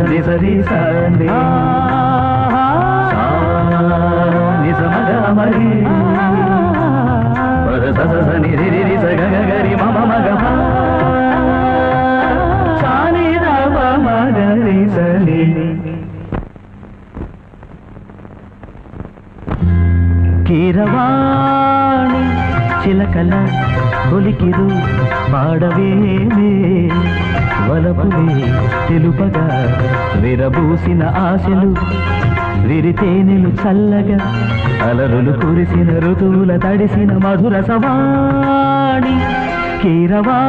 నిసరి సందే నిసమగ మరి సని రి స గ గరి మమ మగ సాని రవ మగరి సని కీరవాణి చిలకల కొలికిరు పాడవేమే వలపులే తెలుపగా విరబూసిన ఆశలు విరితేనెలు చల్లగా అలరులు కురిసిన ఋతువుల తడిసిన మధుర సవాణి కీరవా